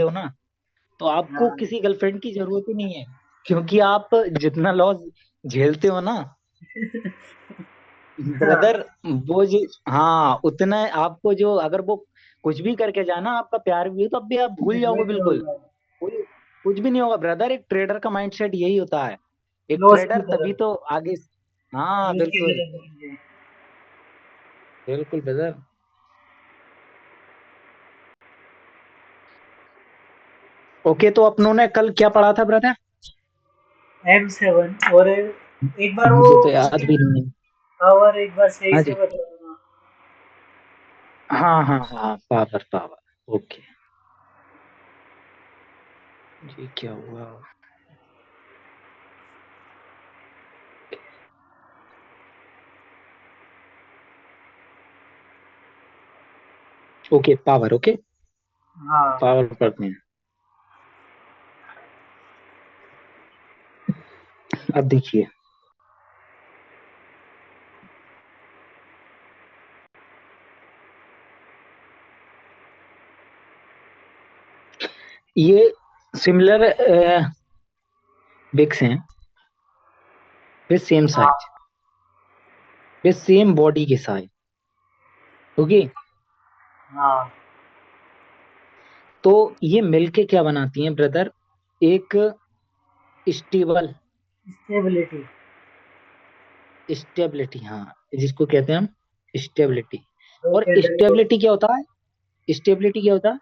जानते हो ना, तो आपको हाँ। किसी गर्लफ्रेंड की जरूरत ही नहीं है, क्योंकि आप जितना लॉस झेलते हो ना हाँ, ब्रदर, वो जो, हाँ उतना आपको, जो अगर वो कुछ भी करके जाना, आपका प्यार भी है तो अब भी आप भूल जाओगे वही बिल्कुल। होगा। कोई कुछ भी नहीं होगा ब्रदर, एक ट्रेडर का माइंडसेट यही होता है। एक लॉस की ट्रेडर तभी तरह, तो आगे। हाँ लॉस की बिल्कुल। तरह समझे। बिल्कुल ब्रदर। ओके, तो अपनों ने कल क्या पढ़ा था ब्रदर? M7, और एक बार वो मुझे तो याद उसकी भी नहीं है। पावर एक बार सही हाँ से जी। बता देना। हाँ हाँ हाँ, पावर पावर, ओके। ये क्या हुआ? Okay, power, okay. हाँ। पावर पढ़ते हैं। अब देखिए, ये सिमिलर बिक्स हैं, विद सेम साइज, हाँ। विद सेम बॉडी के साइज, ओके। हाँ। तो ये मिलके क्या बनाती हैं ब्रदर? एक स्टेबल, स्टेबिलिटी। स्टेबिलिटी, हाँ, जिसको कहते हैं हम स्टेबिलिटी। दो और कैंडल को। स्टेबिलिटी क्या होता है? स्टेबिलिटी क्या होता है?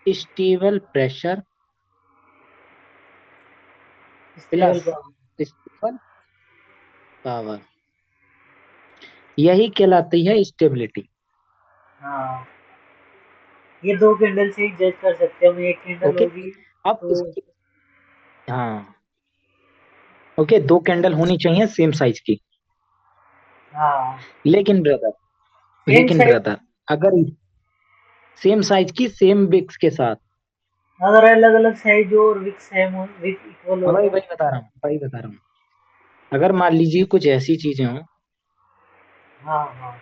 Stable pressure stable plus power. Stable power, यही कहलाती है स्टेबिलिटी। हाँ, ये दो कैंडल से ही जज कर सकते हैं हम, एक कैंडल ओके। होगी अब तो। इसकी, हाँ, ओके, दो कैंडल होनी चाहिए सेम साइज की। हाँ, लेकिन ब्रदर, सेम साइज। अगर सेम साइज की सेम विक्स के साथ, अगर अलग अलग साइज हो और विक सेम हो, विक इक्वल हो वही तो। वही बता रहा हूँ, वही बता रहा हूँ। अगर मान लीजिए कुछ ऐसी चीजें हों, हाँ। हाँ।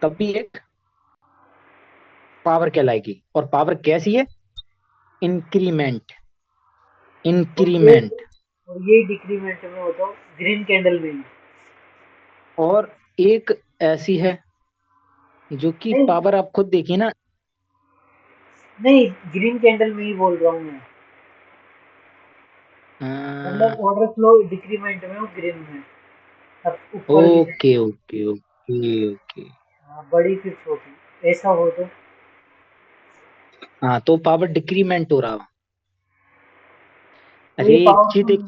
तब भी एक पावर कहलाएगी। और पावर कैसी है? इंक्रीमेंट, और ये इंक्रीमेंट। और ये डिक्रीमेंट में होता हो ग्रीन कैंडल में ही। और एक ऐसी है जो कि नहीं, पावर आप खुद देखिए ना। नहीं, ग्रीन कैंडल में ही बोल रहा हूँ मैं। मतलब ऑर्डर फ्लो डिक्रीमेंट में और ग्रीन में, अब ऊपर की side. Okay okay okay okay. हाँ, बड़ी फिक्स होती ऐसा हो तो। हाँ, तो पावर डिक्रीमेंट हो रहा। तो अरे ये एक चीज पावरफुल देख,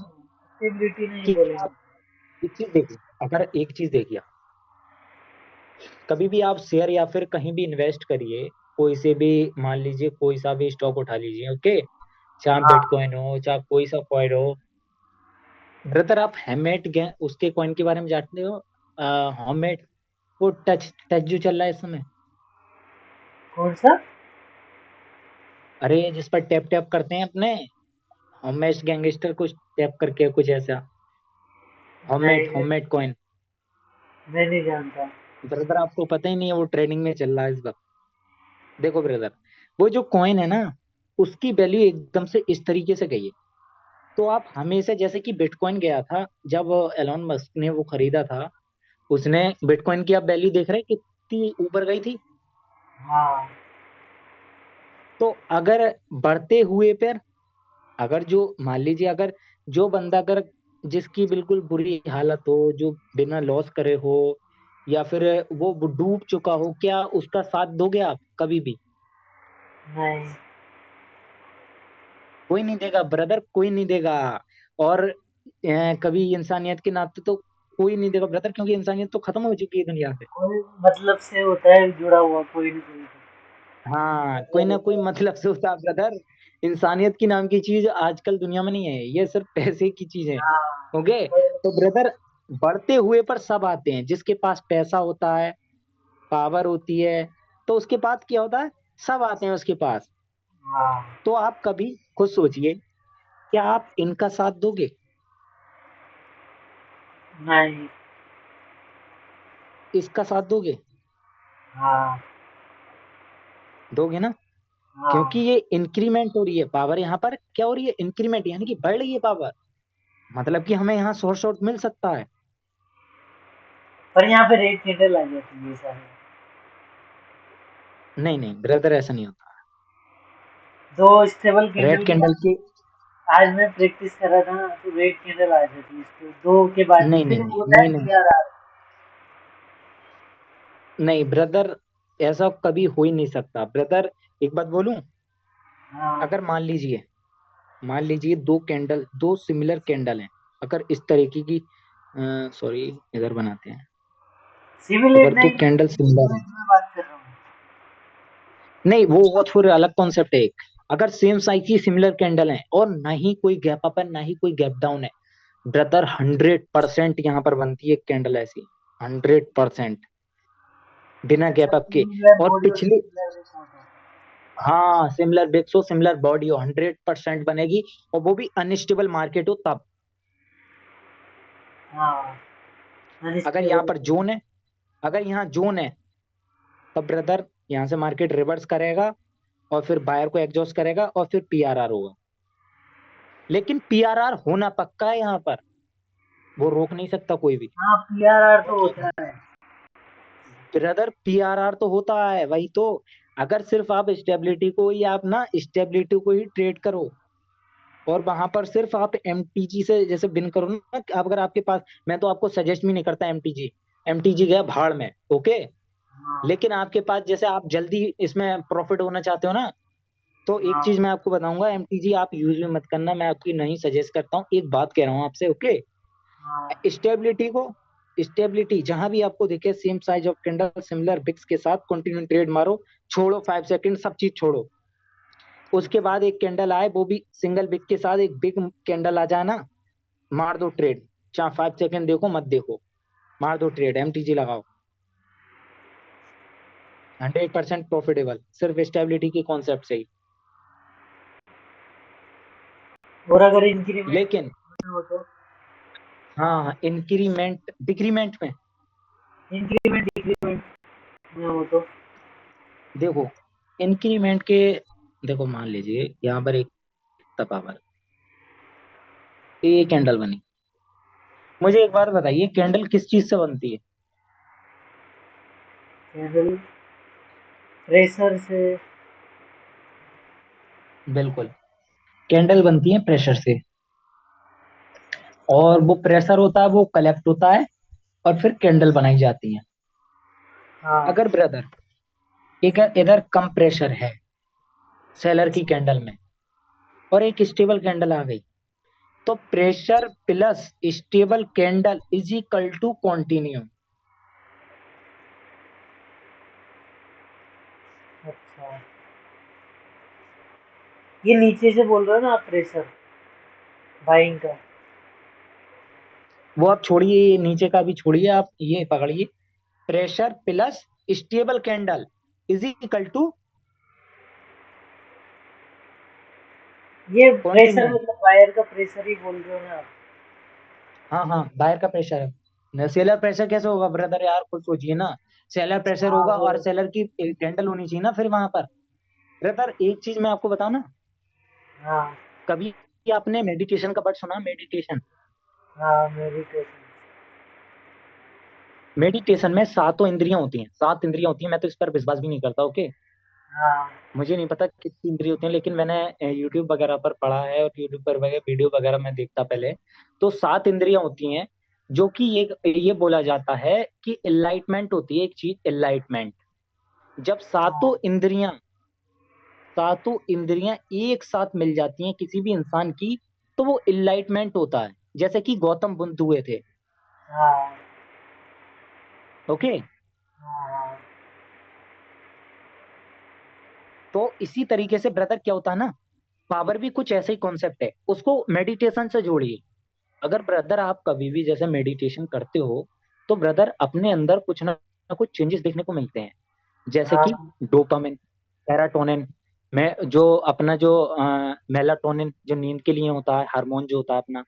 स्टेबिलिटी नहीं कि बोलेंगे। आप एक चीज देखिए, अगर एक चीज देखिए, कभी भी आप शेयर या फिर कहीं भी इन्वेस्ट करिए, कोई से भी, मान लीजिए कोई सा भी स्टॉक उठा लीजिए, ओके, चाहे हाँ। बिटकॉइन हो चाहे कोई सा कॉइन हो। ब्रदर, आप हेमेट उसके कॉइन के बारे में जानते हो? हेमेट, वो टच टच जो चल रहा है इस समय। कौन सा? अरे जिस पर टैप टैप करते हैं अपने, होमेस्ट गैंगस्टर कुछ टैप करके कुछ ऐसा, नहीं, होमेट होमेट कॉइन। मैं नहीं जानता। ब्रदर, आपको पता ही नहीं है, वो ट्रेडिंग में चल रहा है इस वक्त। देखो ब्रदर, वो जो कॉइन है ना, उसकी वैल्यू एकदम से इस तरीके से गई है। तो आप हमेशा, जैसे कि बिटकॉइन गया था जब एलोन मस्क ने वो खरीदा था, उसने बिटकॉइन की आप वैल्यू देख रहे हैं कितनी ऊपर गई थी। हाँ। तो अगर बढ़ते हुए पर, अगर जो मान लीजिए, अगर जो बंदा, अगर जिसकी बिल्कुल बुरी हालत हो, जो बिना लॉस करे हो, या फिर वो डूब चुका हो, क्या उसका साथ दोगे आप कभी भी? नहीं। कोई नहीं देगा ब्रदर, कोई नहीं देगा। और कभी इंसानियत के नाते तो कोई नहीं देगा ब्रदर, क्योंकि इंसानियत तो खत्म हो चुकी है दुनिया से। कोई मतलब से होता है जुड़ा हुआ, कोई नहीं, कोई हाँ, कोई मतलब ना होता कोई है। मतलब से होता है ब्रदर। इंसानियत की नाम की चीज आजकल दुनिया में नहीं है, ये सिर्फ पैसे की चीज है। हाँ। ओके। तो तो ब्रदर, बढ़ते हुए पर सब आते हैं, जिसके पास पैसा होता है, पावर होती है, तो उसके पास क्या होता है? सब आते हैं उसके पास। हाँ। तो आप कभी खुद सोचिए, क्या आप इनका साथ दोगे? नहीं। इसका साथ दोगे? हाँ। दोगे ना? क्योंकि हाँ, ये इंक्रीमेंट हो रही है पावर, यहाँ पर क्या हो रही है, इंक्रीमेंट, यानी कि बढ़ रही है पावर, मतलब कि हमें यहाँ शॉर्ट शॉर्ट मिल सकता है। पर यहाँ पे रेड कैंडल आ जाती है सारी। नहीं नहीं ब्रदर, ऐसा नहीं होता। दो स्टेबल रेड कैंडल के कैंडल बाद, की, आज मैं प्रैक्टिस कर रहा था ना, तो रेड कैंडल आ जाती है इसको दो के बाद ही, नहीं फिर नहीं वो नहीं होता है नहीं नहीं पीआरआर। नहीं ब्रदर, ऐसा कभी हो ही नहीं सकता ब्रदर। एक बात बोलूं, हाँ, अगर मान लीजिए दो कैंडल, दो सिमिलर कैंडल हैं, अगर इस तरीके की, सॉरी, इधर बनाते हैं, सिमुलेट अगर दो नहीं, कैंडल सिमिलर है, सिमुलेट में बात कर रहा हूँ। नहीं वो फिर अलग कॉन्सेप्ट है एक। अगर सेम साइज की सिमिलर कैंडल है और ना ही कोई गैप अप है ना ही कोई गैप डाउन है, ब्रदर 100% यहाँ पर बनती है एक कैंडल ऐसी, 100%, बिना गैप अच्छा, अप के। सिमुलर और बॉडी और पिछली, सिमुलर फोटो। हाँ सिमिलर बिक्स हो, सिमिलर बॉडी हो, 100% बनेगी, और वो भी अनस्टेबल मार्केट हो तब। हाँ, अगर यहाँ अनस्टेबल। पर जोन है, अगर यहाँ जोन है, तब ब्रदर यहाँ से मार्केट रिवर्स करेगा, और फिर बायर को एग्जॉस्ट करेगा, और फिर पीआरआर होगा। लेकिन पीआरआर होना पक्का है यहाँ पर, वो रोक नहीं सकता कोई भी। हाँ, पीआरआर तो होता है। ब्रदर पीआरआर तो होता है, वही तो। अगर सिर्फ आप स्टेबिलिटी को ही, आप ना स्टेबिलिटी को ही ट्रेड करो, और वहां पर सिर्फ आप एमटीजी से जैसे बिन करो ना, कि आप, अगर आपके पास, मैं तो आपको सजेस्ट भी नहीं करता एमटीजी, एमटीजी गया भाड़ में, ओके। हाँ, लेकिन आपके पास, जैसे आप जल्दी इसमें प्रॉफिट होना चाहते हो ना, तो एक चीज हाँ, मैं आपको बताऊंगा, एमटीजी आप यूज भी मत करना, मैं आपकी नहीं सजेस्ट करता हूँ, एक बात कह रहा हूँ आपसे, ओके। हाँ, स्टेबिलिटी को, स्टेबिलिटी जहां भी आपको दिखे, same size of candle similar wicks के साथ कंटिन्यू ट्रेड मारो, छोड़ो 5 सेकंड, सब चीज छोड़ो। उसके अच्छा, बाद एक कैंडल आए, वो भी सिंगल बिक के साथ, एक बिग कैंडल आ जाए ना, मार दो ट्रेड, चाहे 5 सेकंड देखो मत देखो, मार दो ट्रेड, एमटीजी लगाओ, 100% प्रॉफिटेबल, सिर्फ स्टेबिलिटी की कॉन्सेप्ट से ही। और अगर इंक्रीमेंट लेकिन हो तो? हाँ, इंक्रीमेंट डिक्रीमेंट में, इंक्रीमेंट डिक्रीमेंट में हो तो? देखो इंक्रीमेंट के, देखो मान लीजिए यहाँ पर एक तपावर, ये कैंडल बनी, मुझे एक बात बताइए, कैंडल किस चीज से बनती है? कैंडल प्रेशर से। बिल्कुल, कैंडल बनती है प्रेशर से, और वो प्रेशर होता है, वो कलेक्ट होता है, और फिर कैंडल बनाई जाती है। हाँ, अगर ब्रदर एक इधर कम प्रेशर है सेलर की अच्छा, कैंडल में, और एक स्टेबल कैंडल आ गई, तो pressure plus stable candle is equal to continue. अच्छा, ये नीचे से बोल रहे हो ना आप, प्रेशर बाइंग का? वो आप छोड़िए, ये नीचे का भी छोड़िए, आप ये पकड़िए, pressure plus stable candle is equal to ये प्रेशर कॉन्टिन्यू। मतलब वायर का प्रेशर ही बोल रहे हो ना आप? हाँ हाँ, बाहर का प्रेशर है, सेलर प्रेशर कैसे होगा ब्रदर, यार खुद सोचिए ना। सेलर प्रेशर हाँ, होगा, वो। और सेलर की कैंडल होनी चाहिए ना फिर वहां पर। ब्रदर एक चीज मैं आपको बताऊं ना, हाँ, कभी आपने मेडिटेशन का वर्ड सुना, मेडिटेशन? हाँ, मेडिटेशन। मेडिटेशन में सातों इंद्रियां होती हैं, 7 इंद्रियां होती हैं, मैं तो इस पर विश्वास भी नहीं करता, ओके। हाँ, मुझे नहीं पता कितनी इंद्रियां होती हैं, लेकिन मैंने यूट्यूब वगैरह पर पढ़ा है, और यूट्यूब पर वगैरह वीडियो वगैरह मैं देखता पहले। तो 7 इंद्रियां होती हैं, जो कि ये बोला जाता है कि एनलाइटमेंट होती है एक चीज, एनलाइटमेंट। जब हाँ, सातों इंद्रियां एक साथ मिल जाती हैं किसी भी इंसान की, तो वो इनलाइटमेंट होता है, जैसे कि गौतम बुद्ध हुए थे, हाँ, ओके। हाँ, तो इसी तरीके से ब्रदर क्या होता है ना, पावर भी कुछ ऐसे ही कॉन्सेप्ट है, उसको मेडिटेशन से जोड़िए। अगर ब्रदर आप कभी भी जैसे मेडिटेशन करते हो, तो ब्रदर अपने अंदर कुछ ना कुछ चेंजेस देखने को मिलते हैं, जैसे कि हाँ, डोपामिन, सेराटोनिन, में जो अपना जो मेलाटोनिन जो नींद के लिए होता है, हार्मोन जो होता है अपना,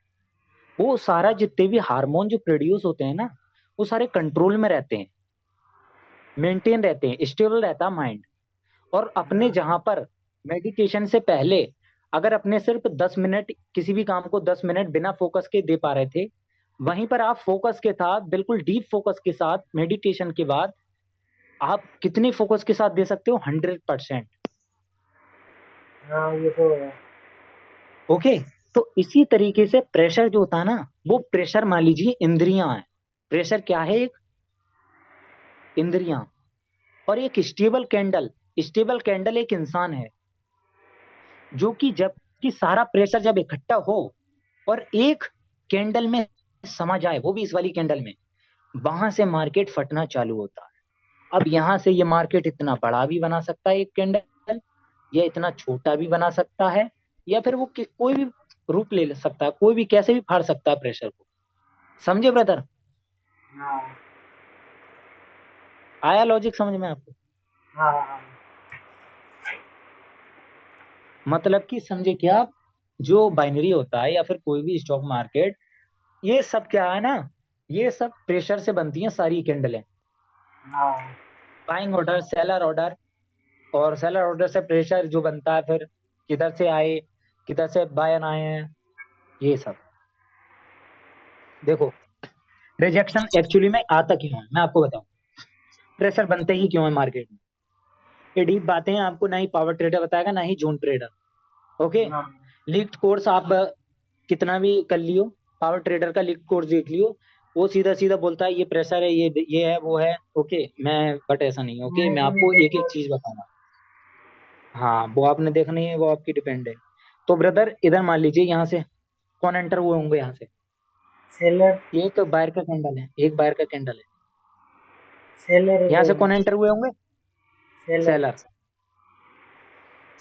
वो सारा जितने भी हार्मोन जो प्रोड्यूस होते हैं ना, वो सारे कंट्रोल में रहते हैं, मेंटेन रहते हैं, स्टेबल रहता है माइंड। और अपने हाँ, जहां पर मेडिटेशन से पहले अगर अपने सिर्फ 10 मिनट किसी भी काम को 10 मिनट बिना फोकस के दे पा रहे थे, वहीं पर आप फोकस के साथ बिल्कुल डीप फोकस के साथ मेडिटेशन के बाद आप कितने फोकस के साथ दे सकते हो? 100%। हाँ, ये तो है। ओके। तो इसी तरीके से प्रेशर जो होता है ना, वो प्रेशर मान लीजिए इंद्रियां है। प्रेशर क्या है? एक इंद्रियां। और एक स्टेबल कैंडल एक इंसान है, जो कि जब कि सारा प्रेशर जब इकट्ठा हो और एक कैंडल में समा जाए, वो भी इस वाली कैंडल में, वहां से मार्केट फटना चालू होता है। अब यहां से ये मार्केट इतना बड़ा भी बना सकता है एक कैंडल, या इतना छोटा भी बना सकता है, या फिर वो कोई भी रूप ले सकता है, कोई भी कैसे भी फाड़ सकता है प्रेशर को। समझे ब्रदर? हाँ, आया लॉजिक समझ में आपको? हाँ, हाँ, मतलब कि समझे क्या आप? जो बाइनरी होता है या फिर कोई भी स्टॉक मार्केट, ये सब क्या है ना, ये सब प्रेशर से बनती हैं सारी कैंडलें। हाँ, बाइंग ऑर्डर, सेलर ऑर्डर, और सेलर ऑर्डर से प्रेशर जो बनता है, फिर किधर से आए, किधर से बायन आए हैं, ये सब। देखो, रिजेक्शन एक्चुअली में आता क्यों है, मैं आपको बताऊं। प्रेशर बनते ही क्यों है मार्केट में? ये डीप बातें हैं, आपको ना ही पावर ट्रेडर बताएगा ना ही जोन ट्रेडर। ओके। हाँ, लीक्ड कोर्स आप कितना भी कर लियो, पावर ट्रेडर का लीक्ड कोर्स देख लियो, वो सीधा सीधा बोलता है ये प्रेशर है, ये है, वो है। ओके। मैं बट ऐसा नहीं है। ओके, मैंने मैं तो नहीं आपको एक देखा। एक चीज बताऊंगा। हाँ, वो आपने देखना ही है, वो आपकी डिपेंड है। तो ब्रदर इधर मान लीजिए यहाँ से कौन एंटर हुए होंगे यहाँ से? सेलर, एक बायर का कैंडल है, एक बायर का कैंडल है। सेलर यहाँ से रहेगा। कौन एंटर हुए होंगे? सेलर। सेलर।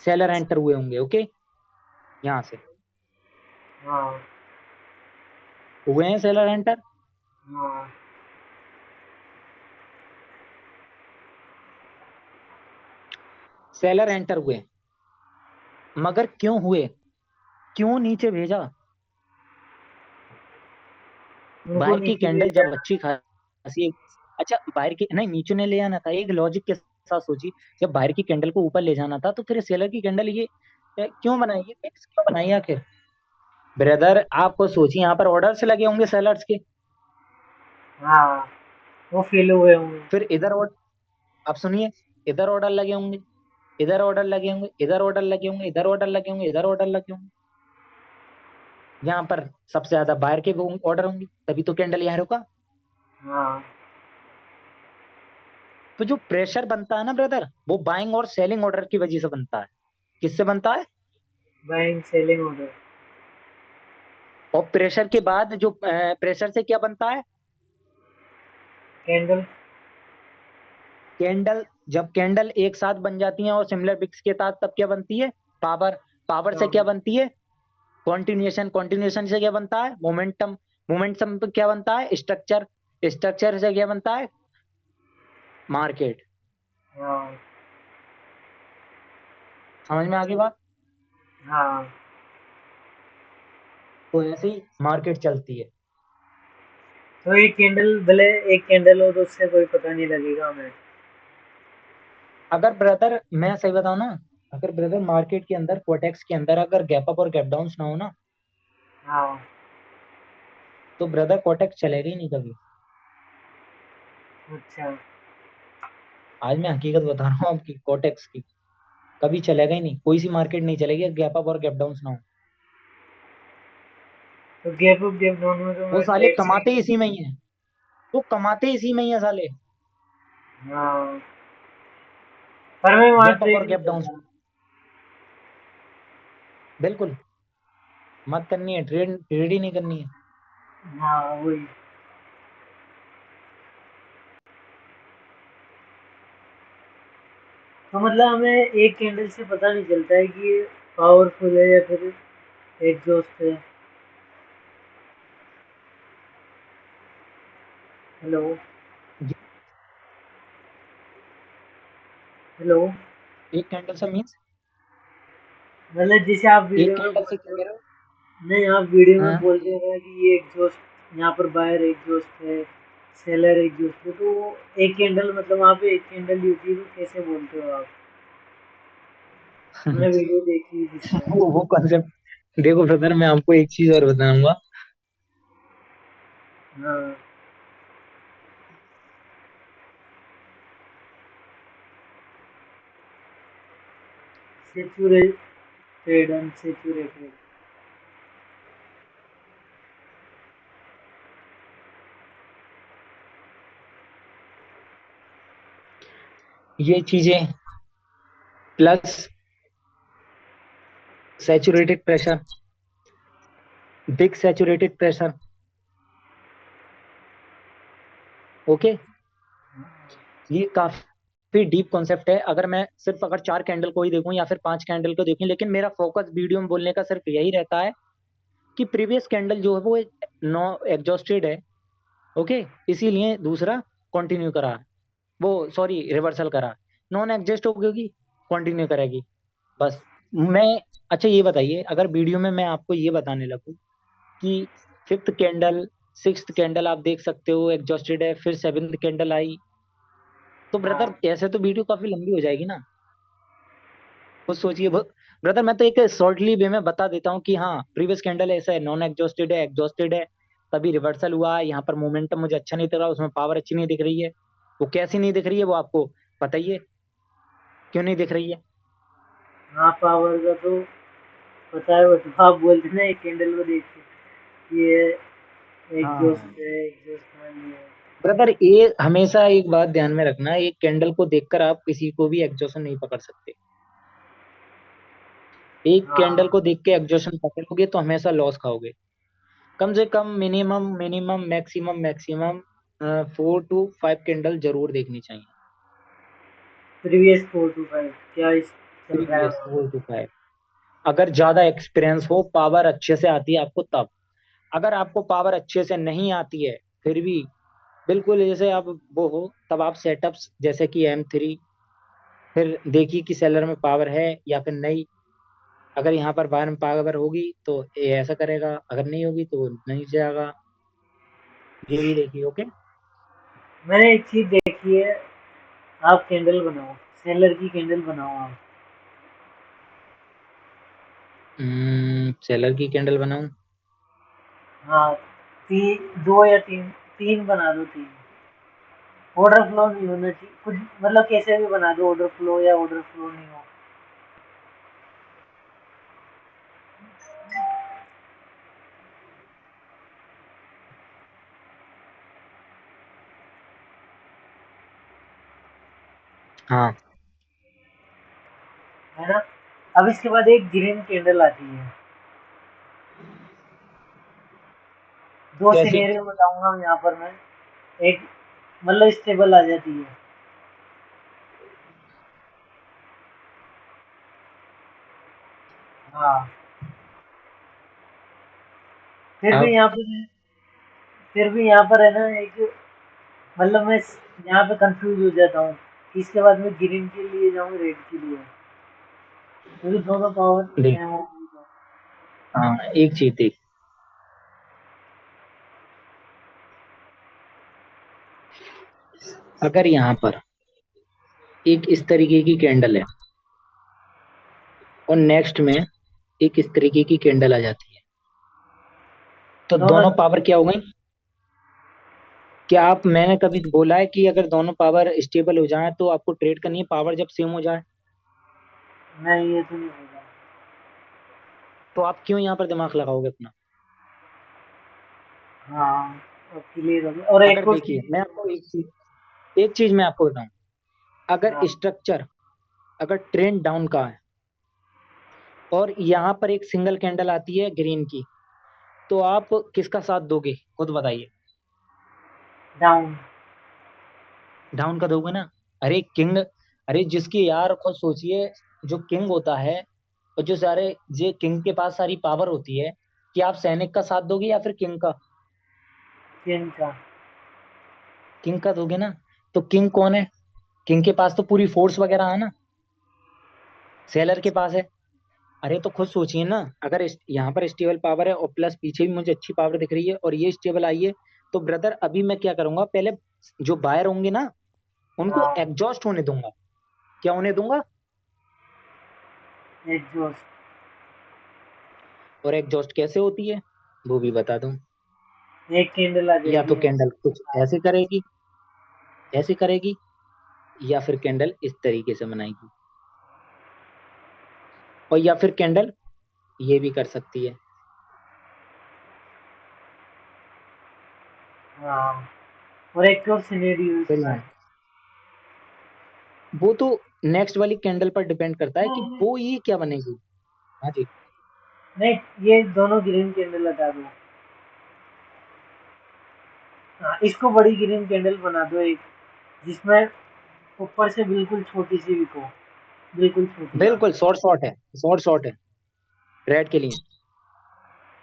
सेलर एंटर हुए होंगे। ओके। यहाँ से हाँ, हुए हैं सेलर एंटर। हाँ, सेलर एंटर हुए, मगर क्यों हुए? क्यों नीचे भेजा? उनको बाहर की नीचे कैंडल भेजा। जब अच्छी खासी, अच्छा बाहर की नहीं, नीचे ने ले आना था, एक लॉजिक के साथ सोची। जब बाहर की कैंडल को ऊपर ले जाना था, तो फिर सेलर की कैंडल ये क्यों बनाई, ये फिक्स क्यों बनाई आखिर? ब्रदर आपको सोचिए, यहाँ पर ऑर्डर्स लगे होंगे सेलर्स के। हाँ, वो फेल हुए होंगे। फिर इधर ऑर्डर, आप सुनिए, इधर ऑर्डर लगे होंगे, इधर ऑर्डर लगे होंगे, इधर ऑर्डर लगे होंगे, इधर ऑर्डर लगे होंगे, इधर ऑर्डर लगे होंगे। यहाँ पर सबसे ज्यादा बाहर के ऑर्डर होंगे, तभी तो कैंडल यहाँ रुका। हाँ, तो जो प्रेशर बनता है ना ब्रदर, वो बाइंग और सेलिंग ऑर्डर की वजह से बनता है। किससे बनता है? Buying selling order. और प्रेशर के बाद जो प्रेशर से क्या बनता है? कैंडल। कैंडल। जब कैंडल एक साथ बन जाती हैं और सिमिलर विक्स के साथ, तब क्या बनती है? पावर। पावर से हाँ, क्या बनती है? कॉन्टिन्यूएशन। कॉन्टिन्यूएशन से क्या बनता है? मोमेंटम। मोमेंटम पे क्या बनता है? स्ट्रक्चर। स्ट्रक्चर से क्या बनता है? मार्केट। हाँ, समझ में आ गई बात? हाँ। तो ऐसे ही मार्केट चलती है। तो एक कैंडल भले एक कैंडल हो तो उससे कोई पता नहीं लगेगा हमें। अगर ब्रदर मैं सही बताऊं ना, अगर ब्रदर मार्केट के अंदर, कोटेक्स के अंदर अगर गैप अप और गैप डाउन ना हो ना, हाँ, तो ब्रदर कोटेक्स चलेगा ही नहीं कभी। अच्छा। आज मैं हकीकत बता रहा हूँ आपकी, कोटेक्स की कभी चलेगा ही नहीं, कोई सी मार्केट नहीं चलेगी गैप अप और गैप डाउन ना हो। तो गैप अप गैप डाउन में तो वो मैं साले ट्रेड से। कमाते इसी में ही है, वो कमाते इसी में ही है साले। हाँ, पर मैं वहाँ गैप अप ट्रेड और नहीं गैप डाउन। करता। बिल्कुल मत करनी है, ट्रेड ट्रेड ही नहीं करनी है। हाँ, वही। तो मतलब हमें एक कैंडल से पता नहीं चलता है कि ये पावरफुल है या फिर एग्जॉस्ट है। हेलो। जी, हेलो। एक कैंडल से मीन्स? मतलब जैसे आप एक वीडियो में कैंडल से बोलते क्या हो। कह रहे हो? नहीं, आप वीडियो में हाँ। बोलते हो कि ये एग्जॉस्ट, यहाँ पर बायर एग्जॉस्ट है, सेलर एग्जॉस्ट है, तो एक कैंडल मतलब वहाँ पे एक कैंडल ड्यूटी को कैसे बोलते हो आप? हमने वीडियो देखी जिसमें। वो कॉन्सेप्ट देखो ब्रदर, मैं आपको एक चीज और बताऊंगा। हाँ, सेचुरेटेड अनसेचुरेटेड। ये चीजें plus saturated pressure, big saturated pressure. Okay, ये काफी डीप कॉन्सेप्ट है। अगर मैं सिर्फ अगर 4 कैंडल को ही देखूं या फिर 5 कैंडल को देखूं, लेकिन मेरा फोकस वीडियो में बोलने का सिर्फ यही रहता है कि प्रीवियस कैंडल जो है वो नो एग्जॉस्टेड है। ओके, इसीलिए दूसरा कंटिन्यू करा, वो सॉरी रिवर्सल करा। नॉन एग्जॉस्ट हो गई, कंटिन्यू करेगी बस। मैं, अच्छा ये बताइए, अगर वीडियो में मैं आपको ये बताने लगूं कि 5th कैंडल, 6th कैंडल आप देख सकते हो एग्जॉस्टेड है, फिर 7th कैंडल आई, तो ब्रदर हाँ, ऐसे तो वीडियो काफी लंबी हो जाएगी ना। खुद सोचिए ब्रदर, मैं तो एक शॉर्टली वे में बता देता हूँ कि हाँ प्रीवियस कैंडल ऐसा है, नॉन एग्जॉस्टेड है, एग्जॉस्टेड है, तभी रिवर्सल हुआ है। यहाँ पर मोमेंटम मुझे अच्छा नहीं दिख रहा, उसमें पावर अच्छी नहीं दिख रही है। वो कैसी नहीं दिख रही है वो आपको बताइए, क्यों नहीं दिख रही है? हाँ, पावर का तो पता है, बस आप बोलते ना एक कैंडल को देख के ये हाँ एग्जॉस्ट है, एग्जॉस्ट नहीं है। ब्रदर, ये हमेशा एक बात ध्यान में रखना, एक कैंडल को देखकर आप किसी को भी एग्जॉशन नहीं पकड़ सकते। एक कैंडल हाँ, को देख के एग्जॉशन पकड़ोगे तो हमेशा लॉस खाओगे। कम से कम minimum minimum maximum maximum 4 to 5 candle जरूर देखनी चाहिए। प्रीवियस 4 to 5 क्या इस चल रहा है प्रीवियस वहाँ 4 to 5, अगर ज्यादा एक्सपीरियंस हो, पावर अच्छे से आती है आपको तब। अगर आपको पावर अच्छे से नहीं आती है फिर भी, बिल्कुल जैसे आप वो हो, तब आप सेटअप्स जैसे कि M3, फिर देखिए कि सेलर में पावर है या फिर नहीं। अगर यहाँ पर बाहर में पावर होगी तो ये ऐसा करेगा, अगर नहीं होगी तो नहीं जाएगा। ये भी देखिए। ओके। पर। मैंने एक चीज देखी है, आप कैंडल बनाओ, सेलर की कैंडल बनाओ आप। सेलर की कैंडल बनाऊं? हाँ, दो या तीन, तीन बना दो, तीन। ऑर्डर फ्लो नहीं होना चाहिए कुछ, मतलब कैसे भी बना दो, ऑर्डर फ्लो या ऑर्डर फ्लो नहीं हो। हाँ, है ना? अब इसके बाद एक ग्रीन कैंडल आती है। दो कैसी? सिनेरियो बताऊंगा यहाँ पर मैं। एक, मतलब स्टेबल आ जाती है। हाँ, फिर भी अब यहाँ पर फिर भी यहाँ पर है ना एक, मतलब मैं यहाँ पे कंफ्यूज हो जाता हूँ कि इसके बाद मैं ग्रीन के लिए जाऊँ, रेड के लिए, क्योंकि दोनों पावर देख, सेम होगी तो। हाँ एक चीज देख, अगर यहाँ पर एक इस तरीके की कैंडल है और नेक्स्ट में एक इस तरीके की कैंडल आ जाती है, तो दोनों दोनों पावर क्या हो गई? क्या आप, मैंने कभी बोला है कि अगर दोनों पावर स्टेबल हो जाए तो आपको ट्रेड करनी है पावर जब सेम हो जाए? नहीं, ये तो नहीं होगा। तो आप क्यों यहाँ पर दिमाग लगाओगे अपना? हाँ, अब क्लियर हो गया। और एक अगर और देखिए, चीज। मैं आपको एक चीज मैं आपको बताऊं, अगर हाँ, स्ट्रक्चर, अगर ट्रेंड डाउन का है और यहाँ पर एक सिंगल कैंडल आती है ग्रीन की, तो आप किसका साथ दोगे खुद बताइए? डाउन। डाउन का दोगे ना? अरे किंग, अरे जिसकी यार खुद सोचिए, जो किंग होता है और जो सारे, जे किंग के पास सारी पावर होती है, कि आप सैनिक का साथ दोगे या फिर किंग का? चेन का। किंग का दोगे ना? तो किंग कौन है? किंग के पास तो पूरी फोर्स वगैरह है ना, सेलर के पास है। अरे तो खुद सोचिए ना, अगर यहाँ पर स्टेबल पावर है और प्लस पीछे भी मुझे अच्छी पावर दिख रही है और ये स्टेबल आई है, तो ब्रदर अभी मैं क्या करूंगा, पहले जो बायर होंगे ना उनको हाँ, एग्जॉस्ट होने दूंगा। क्या होने दूंगा? एग्जॉस्ट। और एग्जॉस्ट कैसे होती है वो भी बता दूं। एक कैंडल आ या जाएगी तो कैंडल कुछ ऐसे करेगी, ऐसे करेगी, या फिर कैंडल इस तरीके से बनाएगी, और या फिर कैंडल ये भी कर सकती है। हाँ, और एक और सिनेरियो फिर इसका। यहाँ वो तो नेक्स्ट वाली कैंडल पर डिपेंड करता है कि नहीं वो ये क्या बनेगी। हाँ जी। नहीं, ये दोनों ग्रीन कैंडल हटा दो। हाँ, इसको बड़ी ग्रीन कैंडल बना दो एक, जिसमें ऊपर से बिल्कुल छोटी सी विको, बिल्कुल छोटी, हाँ। बिल्कुल शॉर्ट शॉर्ट है, शॉर्ट शॉर्ट है रेड के लिए।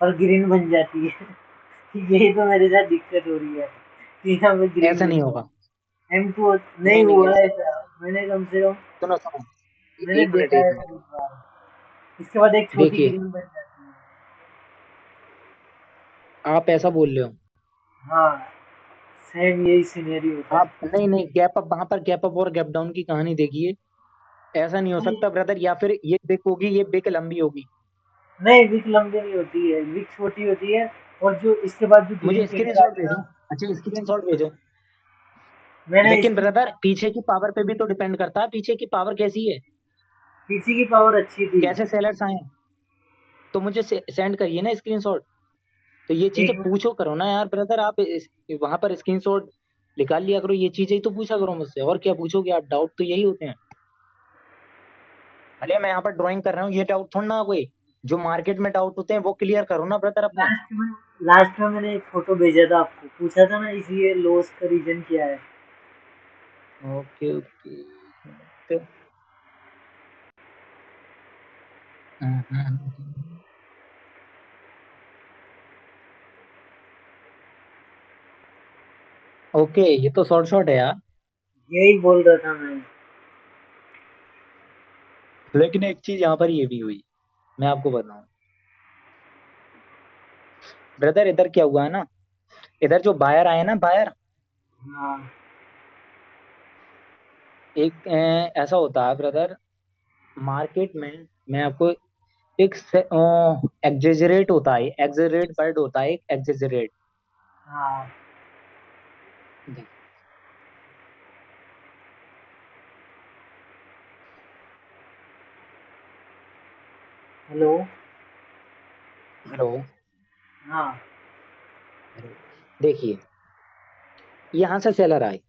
और ग्रीन बन जाती है। यही तो मेरे साथ दिक्कत हो रही है कि यहाँ पे ग्रीन ऐसा बन नहीं जाए। होगा। M2 नहीं नहीं नहीं हुआ ऐसा, ऐसा। मैंने कम से कम सुनो सुनो, मैंने एक मिनट देखा एक है मिनट। बहुत बार। इसके बाद एक छोटी देखिए ग्रीन बन जाती है। आप ऐसा बोल रहे हो, हाँ, सेम यही सिनेरियो होता है। आप नहीं नहीं गैप अप, वहां पर गैप अप और गैप डाउन की कहानी देखिए। ऐसा नहीं हो नहीं सकता ब्रदर, या फिर ये बिक होगी, ये बिक लंबी होगी। नहीं, विक लंबी नहीं होती है, विक छोटी होती है। और जो इसके बाद जो मुझे ग्रीन कैंडल स्क्रीनशॉट आती है भेजो। ना, अच्छा स्क्रीनशॉट भेजो। मैंने लेकिन इसकी ब्रदर पीछे की पावर पे भी तो डिपेंड करता है, पीछे की पावर कैसी है, पीछे की पावर अच्छी थी। कैसे सेलर्स आए हैं। तो मुझे सेंड करिए ना स्क्रीनशॉट। तो ये चीजें एक मिनट। पूछो करो ना यार ब्रदर, आप वहां पर स्क्रीनशॉट निकाल लिया करो, ये चीजें ही तो पूछा करो मुझसे, और क्या पूछोगे आप, डाउट तो यही होते हैं। भले मैं यहाँ पर ड्राइंग कर रहा हूँ, ये डाउट थोड़ा ना कोई, जो मार्केट में डाउट होते हैं वो क्लियर करो ना ब्रदर अपने। लास्ट में मैंने एक फोटो भेजा था आपको, पूछा था ना इसी लॉस का रीजन क्या है। Okay okay. तो ओके, ये तो शॉर्ट शॉर्ट है यार। यही बोल रहा था मैं। लेकिन एक चीज यहाँ पर ये भी हुई, मैं आपको बताऊं ब्रदर, इधर क्या हुआ है ना, इधर जो बायर आए ना, बायर, हाँ एक ऐसा होता है ब्रदर मार्केट में, मैं आपको एक एग्जेजरेट होता है, एग्जेजरेट वर्ड होता है, एक एग्जेजरेट। हाँ। हेलो। हेलो। हाँ। हेलो। देखिए यहाँ से सेलर आए।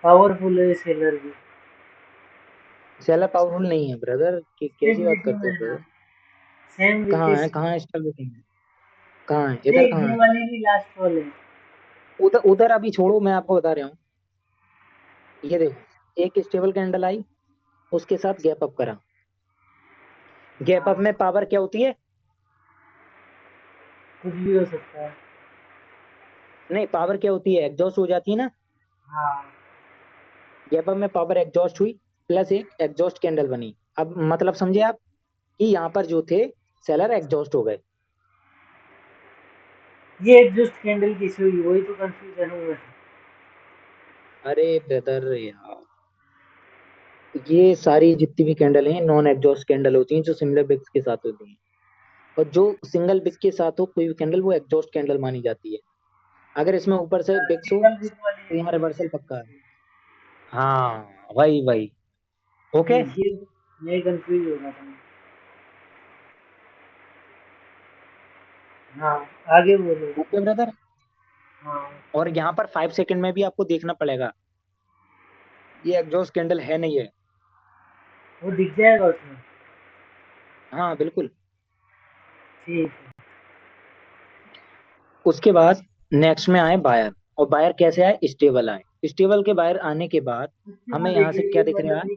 पावरफुल है सेलर भी। सेलर पावरफुल नहीं है ब्रदर, कि कैसी सेम बात वीडियो करते हो में ना, ब्रदर। सेम कहाँ वीडियो है, सेम। कहाँ है स्टॉक वेटिंग में, कहाँ है, इधर नहीं, कहाँ ये है। वाली नहीं, लास्ट वाले। उधर उधर अभी छोड़ो, मैं आपको बता रहा हूँ। ये देखो एक स्टेबल कैंडल आई, उसके साथ गैप अप करा। गैप अप हाँ, में पावर क्या होती है। कुछ भी हो सकता है। नहीं पावर क्या होती है, एग्जॉस्ट हो जाती है ना। हाँ। गैप अप में पावर एग्जॉस्ट हुई, प्लस एक एग्जॉस्ट कैंडल बनी। अब मतलब समझे आप कि यहाँ पर जो थे सेलर एग्जॉस्ट हो गए। ये एग्जॉस्ट कैंडल किसी हुई, वही तो कंफ्यूजन हुआ है। अरे ब्रदर यार, ये सारी जितनी भी कैंडल हैं नॉन एग्जॉस्ट कैंडल होती हैं, जो सिमिलर बिक्स के साथ होती हैं। और जो सिंगल बिक के साथ हो कोई भी कैंडल, वो एग्जॉस्ट कैंडल मानी जाती है। अगर इसमें ऊपर से बिक्स हो सिंगल विक तो वाली यहाँ नहीं रिवर्सल चलेगी पक्का है। इसमें। हाँ वही वही। ओके। ये यही कंफ्यूज हो रहा था मैं। हाँ, आगे बोलो। Okay brother. हाँ, और यहाँ पर 5 सेकंड में भी आपको देखना पड़ेगा, ये एग्जॉस्ट कैंडल है नहीं है। वो दिख जाएगा उसमें। हाँ बिल्कुल। ठीक है। उसके बाद नेक्स्ट में आए बायर, और बायर कैसे आए, स्टेबल आए। स्टेबल के बायर आने के बाद उसके हमें बाद यहाँ से देखिए, क्या ये दिख रहा मतलब है,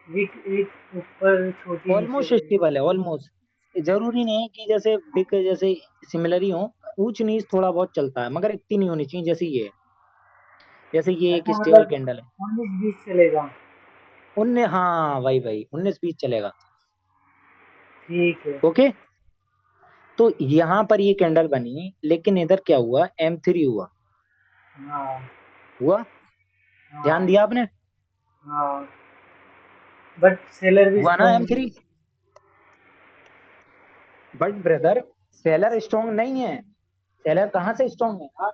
विक, विक एक ऊपर छोटी नीचे ऑलमोस्ट बड़ी। स्टेबल है ऑलमोस्ट। जरूरी नहीं है कि जैसे बिक जैसे सिमिलर ही हो, ऊंच नीच थोड़ा बहुत चलता है, मगर इतनी नहीं होनी चाहिए जैसे ये है। जैसे ये एक अच्छा, स्टेबल मतलब कैंडल है। 19-20 चलेगा। उनने हाँ वही वही 19-20 चलेगा। ठीक है। ओके। तो यहाँ पर ये कैंडल बनी, लेकिन इधर क्या हुआ, M3 हुआ। हाँ। हुआ, ध्यान हाँ। दिया आपने। हाँ। बट सेलर भी हुआ ना स्ट्रॉन्ग है। M3। But brother seller strong नहीं है। सेलर कहाँ से स्ट्रांग है?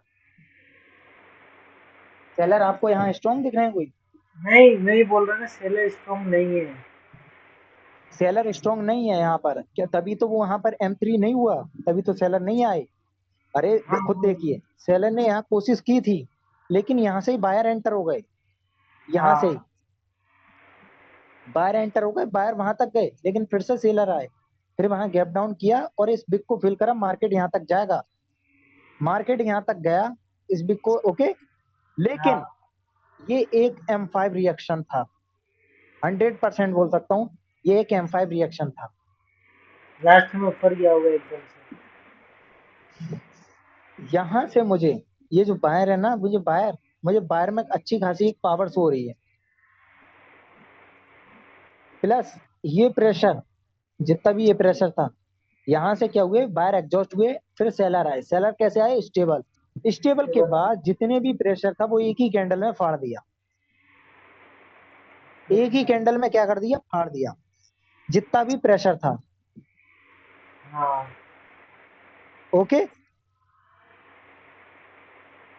सेलर आपको यहाँ स्ट्रांग दिख रहे हैं कोई? नहीं, मैं ये बोल रहा हूँ ना, सेलर स्ट्रॉन्ग नहीं है। सेलर स्ट्रांग नहीं है यहाँ पर क्या? तभी तो वो वहां पर M3 नहीं हुआ, तभी तो सेलर नहीं आए। अरे हाँ खुद हाँ देखिए, सेलर ने यहाँ कोशिश की थी, लेकिन यहाँ से ही बायर एंटर हो गए। यहाँ से ही हाँ बायर एंटर हो गए, बायर वहां तक गए, लेकिन फिर से सेलर आए। फिर वहां गैप डाउन किया और इस बिग को फिल करा। मार्केट यहाँ तक जाएगा, मार्केट यहाँ तक गया इस बिग को, ओके। लेकिन हाँ। ये एक M5 रिएक्शन था, 100% बोल सकता हूँ, ये एक M5 रिएक्शन था। लास्ट में ऊपर गया होगा एकदम से। यहां से मुझे ये जो बायर है ना, मुझे बायर में अच्छी खासी एक पावर शो हो रही है। प्लस ये प्रेशर, जितना भी ये प्रेशर था, यहां से क्या हुए, बायर एग्जॉस्ट हुए, फिर सेलर आए। सेलर कैसे आए? स्टेबल। स्टेबल उसके के बाद बाद जितने भी प्रेशर था वो एक ही कैंडल में फाड़ दिया। एक ही अच्छा। कैंडल में क्या कर दिया? फाड़ दिया जितना भी प्रेशर था। हाँ ओके।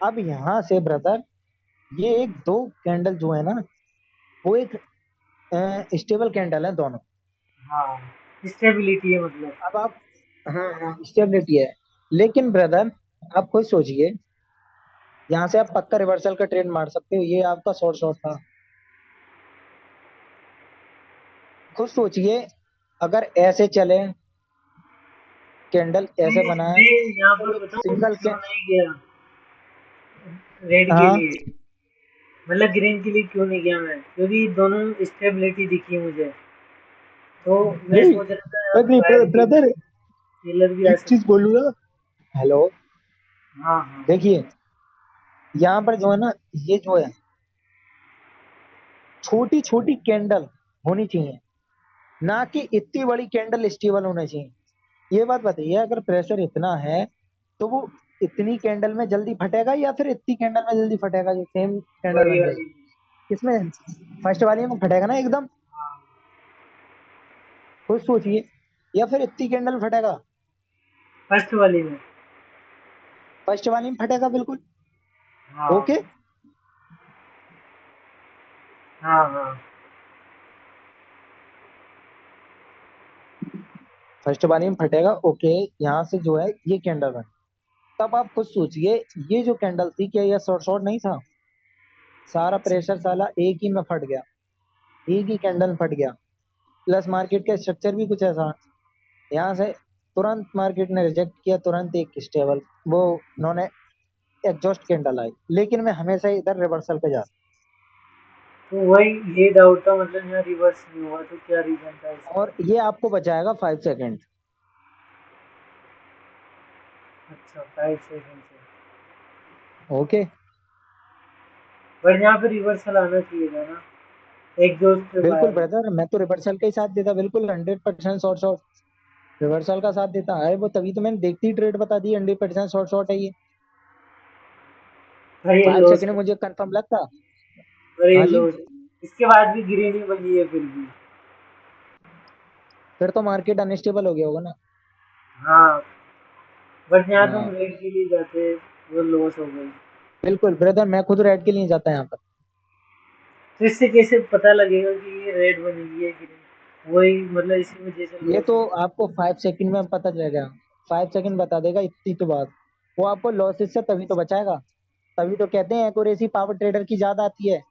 अब यहां से ब्रदर, ये एक दो कैंडल जो है ना, वो एक स्टेबल कैंडल है दोनों। हाँ, स्टेबिलिटी है मतलब। अब आप, हाँ हाँ स्टेबिलिटी है। लेकिन ब्रदर आप खुद सोचिए, यहाँ से आप पक्का रिवर्सल का ट्रेड मार सकते हो। ये आपका शॉर्ट शॉर्ट था। खुद सोचिए, अगर ऐसे चले, कैंडल ऐसे बनाए, मैं यहाँ तो पर एक बताऊँ सिंगल क्यों के, नहीं गया रेड के हाँ लिए, मतलब ग्रीन के लिए क्यों नहीं गया मैं, क्योंकि दोनों स्टेबिलिटी दिखी मुझे। तो मैं नहीं, सोच रहा था यहाँ पे नहीं बाहर की ब्रदर, सेलर भी आ एक चीज सकता बोलूँ ना। हेलो, है। हाँ हाँ। देखिए, यहाँ पर जो है ना, ये जो है, छोटी छोटी कैंडल होनी चाहिए, ना कि इतनी बड़ी कैंडल स्टेबल होना चाहिए। ये बात बताइए, अगर प्रेशर इतना है तो वो इतनी कैंडल में जल्दी फटेगा या फिर इतनी कैंडल में जल्दी फटेगा जो सेम कैंडल बड़ी बन जाएगी? वाली। किसमें? फर्स्ट वाली में फटेगा ना एकदम। हाँ खुद सोचिए, या फिर इतनी कैंडल फटेगा? फर्स्ट वाली में। फर्स्ट वाली में फटेगा बिल्कुल। हाँ ओके। हाँ हाँ। फर्स्ट वाली में फटेगा, ओके। यहाँ से जो है ये कैंडल बन, तब आप खुद सोचिए, ये जो कैंडल थी, क्या ये शॉर्ट शॉर्ट नहीं था? सारा प्रेशर साला एक ही में फट गया, एक ही कैंडल में फट गया। प्लस मार्केट का स्ट्रक्चर भी कुछ ऐसा, यहाँ से तुरंत मार्केट ने रिजेक्ट किया, तुरंत एक स्टेबल, वो उन्होंने एग्जॉस्ट कैंडल आई। लेकिन मैं हमेशा इधर रिवर्सल पे जाता तो वही ये डाउट था, मतलब यहाँ रिवर्स नहीं हुआ तो क्या रीजन था हूं। इसका। और ये आपको बचाएगा 5 सेकेंड। अच्छा 5 सेकंड से। ओके। बट यहाँ पे रिवर्सल आना चाहिए था ना, एक दोस्त पे बिल्कुल बाहर। ब्रदर, मैं तो रिवर्सल का ही साथ देता, बिल्कुल 100% शॉर्ट शॉर्ट रिवर्सल का साथ देता है वो। तभी तो मैंने देखती ही ट्रेड बता दी, 100% शॉर्ट शॉर्ट है ये। और ये 5 सेकेंड लॉस। में मुझे कंफर्म लगता। और ये हाँ जी। लॉस। इसके बाद भी ग्रीन ही बनी है फिर भी। फिर तो मार्केट अनस्टेबल हो गया होगा ना। हाँ, बट यहाँ तो हम हाँ रेड के लिए जाते, वो लॉस हो गई। बिल्कुल ब्रदर, मैं खुद रेड के लिए जाता यहाँ पर। तो इससे कैसे पता लगेगा कि ये रेड बनेगी है ग्रीन, वही मतलब इसी वजह से ये लॉस तो हो। आपको 5 सेकेंड में पता चलेगा। 5 सेकेंड बता देगा इतनी तो बात। वो आपको लॉसेस से तभी तो बचाएगा। तभी तो कहते हैं एक्यूरेसी पावर ट्रेडर की ज्यादा आती है,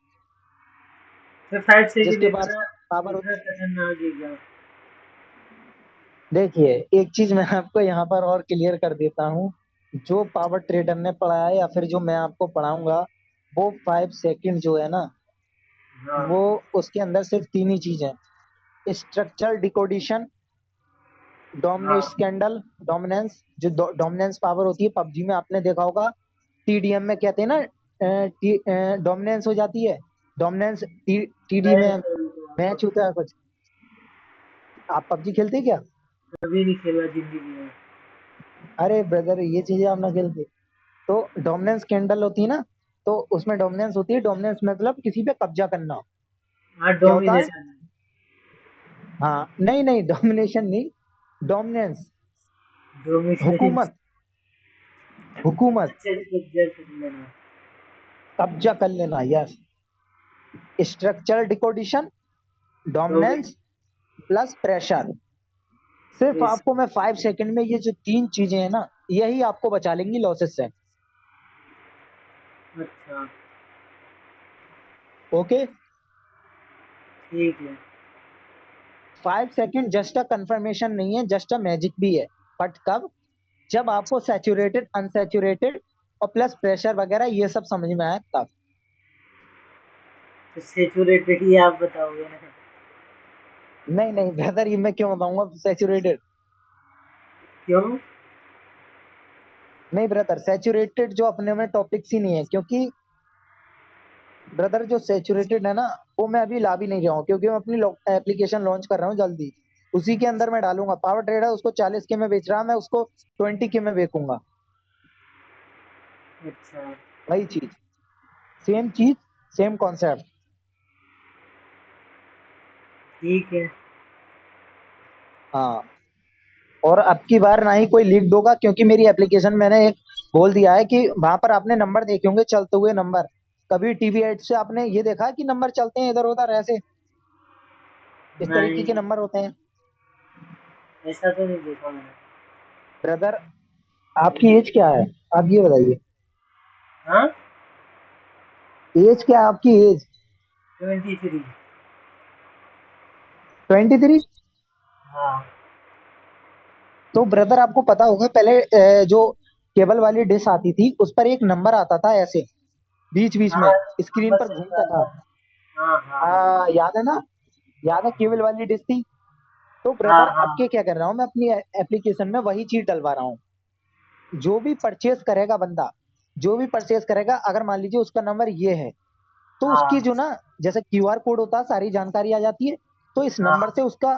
फिर 5 सेकंड जिसके पास इतना पावर इतना होती है। खतरनाक है क्या। देखिए, एक चीज मैं आपको यहाँ पर और क्लियर कर देता हूँ। जो पावर ट्रेडर ने पढ़ा है या फिर जो मैं आपको पढ़ाऊंगा, वो 5 सेकेंड जो है ना, हाँ वो उसके अंदर सिर्फ तीन ही चीज है: स्ट्रक्चरल डिकोडिशन, हाँ। Dominate candle, dominance. जो डोमिनेंस पावर होती है पबजी में, आपने देखा होगा, TDM में कहते हैं ना, डोमिनेंस हो जाती है। डोमिनेंस TD मैं में मैच होता है कुछ। आप पबजी खेलते हैं क्या? कभी नहीं खेला जिंदगी में। अरे ब्रदर, ये चीजें आप ना खेलते। तो डोमिनेंस कैंडल होती है ना, तो उसमें डोमिनेंस होती है। डोमिनेंस मतलब किसी पे कब्जा करना। हाँ क्या होता है? डोमिनेशन। हाँ नहीं नहीं, डोमिनेशन नहीं, डोमिनेंस। डोमिनेंस। हुकूमत, हुकूमत। अच्छा, कब्जा कर लेना। कब्जा कर लेना, यस। स्ट्रक्चरल डिकोडिशन, डोमिनेंस, डोमिनेंस। Plus pressure. सिर्फ आपको मैं 5 सेकंड में ये जो तीन चीजें हैं ना, यही आपको बचा लेंगी लॉसेस से। अच्छा, ओके। ठीक है। 5 सेकंड जस्ट अ कंफर्मेशन नहीं है, जस्ट अ मैजिक भी है। बट कब? जब आपको सैचुरेटेड, अनसैचुरेटेड और प्लस प्रेशर वगैरह ये सब समझ में आए तब। तो सैचुरेटेड ही आप बताओगे ना? नहीं नहीं ब्रदर, ये मैं क्यों बताऊंगा सैचुरेटेड? क्यों? नहीं ब्रदर, सैचुरेटेड जो अपने में टॉपिक्स ही नहीं है, क्योंकि ब्रदर जो सैचुरेटेड है ना, वो मैं अभी ला भी नहीं रहा हूँ, क्योंकि मैं अपनी एप्लीकेशन लॉन्च कर रहा हूँ जल्दी। उसी के अंदर मैं डालूंगा। पावर ट्रेडर उसको 40 के में बेच रहा, मैं उसको 20 के में बेचूंगा। अच्छा, वही चीज, सेम कॉन्सेप्ट। ठीक है। हाँ। और अब की बार ना ही कोई लीक होगा, क्योंकि मेरी एप्लीकेशन मैंने एक बोल दिया है कि वहां पर आपने नंबर देखे होंगे, चलते हुए नंबर। कभी टीवी एड से आपने ये देखा है कि नंबर चलते हैं इधर उधर ऐसे, इस तरीके के नहीं, नंबर होते हैं? ऐसा तो नहीं देखा मैंने। ब्रदर, आपकी एज क्या है? आप ये बताइए, हाँ। एज क्या है आपकी? एज 23। 23? हाँ तो ब्रदर आपको पता होगा पहले जो केबल वाली डिश आती थी उस पर एक नंबर आता था ऐसे, बीच बीच हाँ, में स्क्रीन नंबर पर चलता घूमता था। था। हाँ हाँ हाँ। याद है ना? याद है केबल वाली डिश थी? तो हाँ ब्रदर अब हाँ के क्या कर रहा हूँ मैं अपनी एप्लीकेशन में वही चीज डलवा रहा हूँ। जो भी परचेस करेगा बंदा, जो भी परचेस करेगा, अगर मान लीजिए उसका नंबर ये है, तो उसकी हाँ जो ना, जैसे क्यूआर कोड होता है, सारी जानकारी आ जाती है। तो इस नंबर हाँ। से उसका,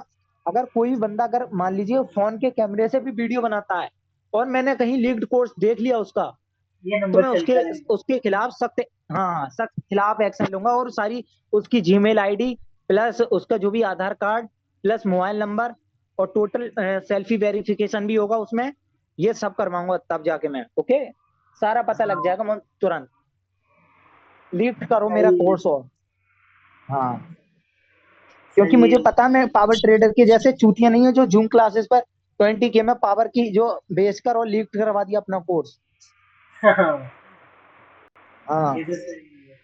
अगर कोई भी बंदा, अगर मान लीजिए फोन के कैमरे से भी वीडियो बनाता है और मैंने कहीं लीक्ड कोर्स देख लिया उसका, ये तो नंबर मैं उसके चलता रहेगा। उसके खिलाफ सख्त, हाँ सख्त खिलाफ एक्शन लूंगा। और सारी उसकी जीमेल आईडी प्लस उसका जो भी आधार कार्ड प्लस मोबाइल नंबर और टोटल सेल्फी वेरिफिकेशन भी होगा उसमें, ये सब करवाऊंगा तब जाके मैं। ओके, सारा पता लग हाँ, जाएगा मैं तुरंत। लीक करो मेरा सही है। कोर्स। और हाँ, क्योंकि सही मुझे है। पता, मैं पावर ट्रेडर के जैसे चूतिया नहीं है जो जूम क्लासेस पर 20 के में पावर की जो बेचकर और लीक करवा दिया अपना कोर्स। हाँ, ये हाँ। तो सही है।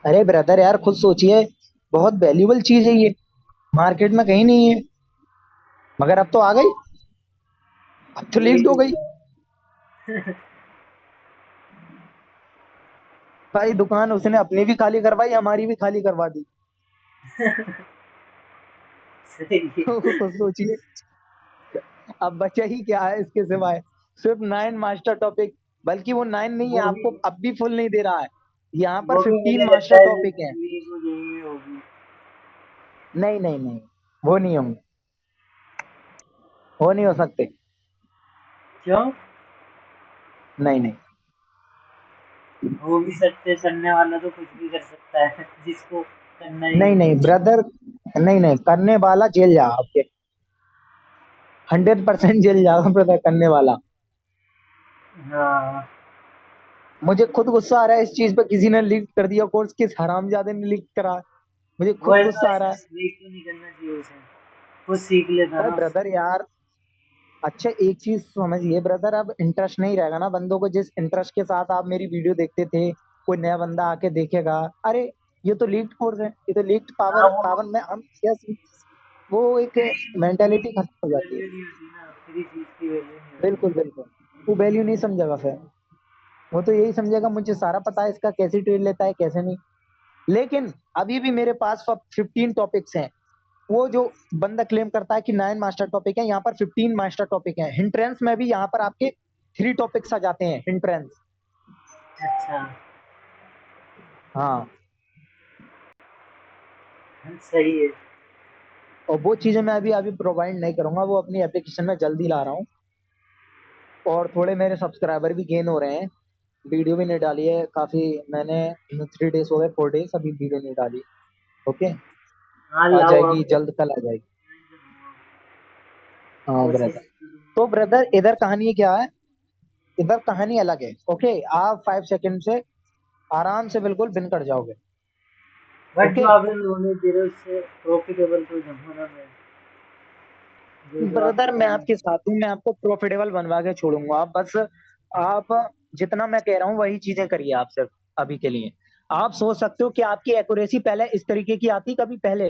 अरे ब्रदर यार, खुद सोचिए, बहुत वैल्यूबल चीज है ये, मार्केट में कहीं नहीं है। मगर अब तो आ गई, अब तो वही लीक्ड हो तो। गई। भाई दुकान उसने अपनी भी खाली करवाई, हमारी भी खाली करवा दी। सही है। खुद सोचिए, अब बचा ही क्या है इसके सिवाय? सिर्फ 9 मास्टर टॉपिक। बल्कि वो 9 नहीं है, वो भी आपको अब भी फुल नहीं दे रहा है। यहाँ पर वो भी 15 मुझे लगता मास्टर है टॉपिक है। वीक हो जाएंगे होगी। नहीं नहीं नहीं, वो नहीं होंगे, वो नहीं हो सकते। क्यों? नहीं नहीं। हो भी सकते, करने वाला तो कुछ भी कर सकता है जिसको करना ही नहीं हो। नहीं ब्रदर, नहीं नहीं, करने वाला जेल जा आपके, 100% जेल जाएगा ब्रदर करने वाला। हाँ, मुझे खुद गुस्सा आ रहा है इस चीज पे, किसी ने लीक कर दिया कोर्स, किस हरामजादे ने लीक करा। मुझे वो खुद तो गुस्सा आ ऐसा रहा है। वीक तो नहीं करना चाहिए उसे। कुछ सीख लेता अरे ना उससे। ब्रदर यार, अच्छा एक चीज समझिए ब्रदर, अब इंटरेस्ट नहीं रहेगा ना बंदों को, जिस इंटरेस्ट के साथ आप मेरी वीडियो देखते थे। कोई नया बंदा आके देखेगा, अरे ये तो लीक्ड कोर्स है, ये तो लीक्ड हाँ, पावर वो पावर में हम कैसे, वो एक फ्री फ्री मेंटेलिटी चीज खत्म हो की जाती है। वैल्यू नहीं होती ना, फ्री चीज की वैल्यू नहीं होती। बिल्कुल बिल्कुल। वो वैल्यू नहीं समझेगा फिर। वो तो यही समझेगा मुझे सारा पता है इसका, कैसे ट्रेड लेता है कैसे नहीं। लेकिन अभी भी मेरे पास 15 टॉपिक्स हैं। वो जो बंदा क्लेम करता है कि 9 मास्टर टॉपिक है, यहाँ पर 15 मास्टर टॉपिक है। हिंट्रेंस में भी यहाँ पर आपके 3 टॉपिक्स आ जाते हैं, हिंट्रेंस। अच्छा। हाँ। सही है। और वो चीजें मैं अभी अभी प्रोवाइड नहीं करूंगा, वो अपनी एप्लीकेशन में जल्दी ला रहा हूँ। और थोड़े मेरे सब्सक्राइबर भी गेन हो रहे हैं। वीडियो भी नहीं डाली है काफी मैंने, 3 डेज हो गए, 4 डेज अभी वीडियो नहीं डाली। ओके। हाँ आ लाओ जाएगी, आप। जल्द कल आ जाएगी। हाँ कोशिश ब्रदर। तो करूंगा। ब्रदर इधर कहानी क्या है, इधर कहानी अलग है। ओके, आप 5 सेकंड से आराम से बिल्कुल बिन कर जाओगे। बट जो ओके आपने लोने दे रहे हो उससे प्रॉफिटेबल तो जमाना में जो आप ब्रदर, बता मैं रहे हो। आपके साथ हूँ, मैं आपको प्रॉफिटेबल बनवा के छोड़ूंगा। आप बस, आप जितना मैं कह रहा हूँ वही चीजें करिए आप सिर्फ अभी के लिए। आप सोच सकते हो कि आपकी एक्यूरेसी पहले इस तरीके की आती कभी पहले,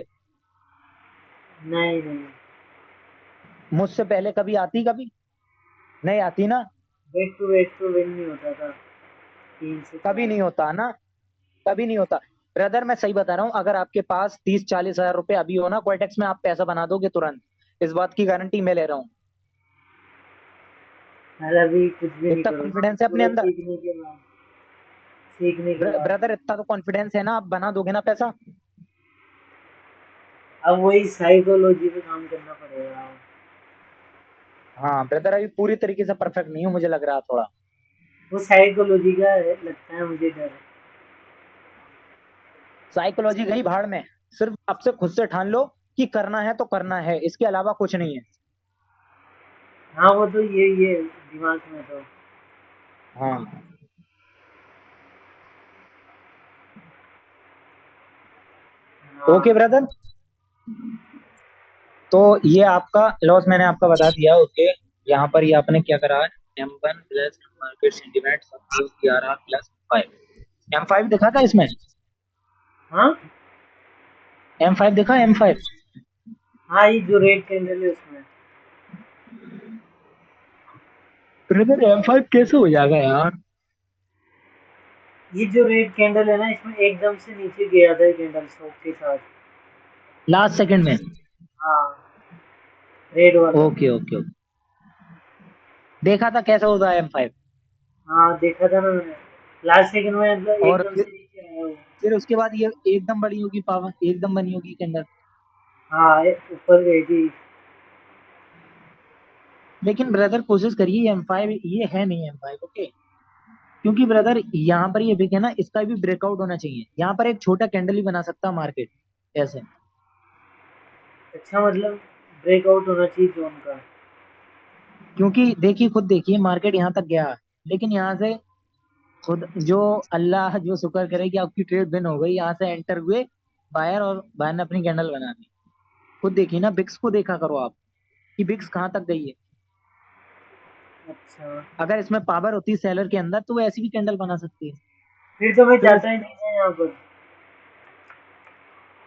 नहीं नहीं, मुझसे पहले कभी आती, कभी नहीं आती ना। बैक टू विन नहीं होता था, 3 से 4। कभी नहीं होता ना, कभी नहीं होता। ब्रदर मैं सही बता रहा हूँ, अगर आपके पास 30-40 हजार रुपए अभी हो ना क्वाइटेक्स में, आप पैसा बना दोगे तुरंत। इस बात की गारंटी मैं ले रहा हूँ। अरे अभी कुछ भी नहीं इतना करूंगा, कॉन्फिडेंस है अपने पूरा अंदर। सीखने के बाद। ब्रदर इतना तो कॉन्फिडेंस है ना, आप बना दोगे ना पैसा। अब वही साइकोलॉजी पे काम करना पड़ेगा। हाँ ब्रदर, अभी पूरी तरीके से परफेक्ट नहीं हूँ, मुझे लग रहा है थोड़ा। वो साइकोलॉजी का है, लगता है मुझे डर। साइकोलॉजी गई भाड़ में। सिर्फ आपसे खुद से ठान लो कि करना है तो करना है, इसके अलावा कुछ नहीं है। हाँ वो तो ये दिमाग में तो। हाँ। ओके हाँ। ब्रदर, तो ये आपका लॉस मैंने आपका बता दिया। ओके, यहाँ पर ये आपने क्या करा है, M1 plus market sentiment suppose CRR plus 5। M5 दिखा था इसमें, हाँ। M5 दिखा, M5। हाँ ये जो रेड कैंडल है उसमें। ब्रदर M5 कैसे हो जाएगा यार। ये जो रेड कैंडल है ना, इसमें एकदम से नीचे गया था ये कैंडल स्टॉक के साथ। लास्ट सेकंड में। हाँ, रेड वाला। ओके ओके ओके, देखा था कैसे होता है M5। हाँ देखा था ना मैंने, लास्ट सेकंड में मतलब और एकदम से नीचे आया वो। फिर उसके बाद ये एकदम बड़ी होगी पावर, एकदम बनी होगी कैंडल। हाँ ऊपर गई थी। लेकिन ब्रदर कोशिश करिए, M5 ये है नहीं M5। ओके, क्योंकि ब्रदर यहाँ पर ये बिक है ना, इसका भी ब्रेकआउट होना चाहिए। यहाँ पर एक छोटा कैंडल ही बना सकता मार्केट ऐसे। अच्छा मतलब ब्रेकआउट होना चाहिए जोन का। क्योंकि देखिए, खुद देखिए, मार्केट यहाँ तक गया, लेकिन यहाँ से खुद जो अल्लाह जो शुक्र करे कि आपकी ट्रेड बिन हो गई, यहाँ से एंटर हुए बायर, और बायर ने अपनी कैंडल बना दी। खुद देखिए ना, बिक्स को देखा करो आप कि बिक्स कहाँ तक गई है। अच्छा, अगर इसमें पावर होती सेलर के अंदर तो वो ऐसी भी कैंडल बना सकती है। फिर तो मैं तो जाता ही नहीं था यहाँ पर।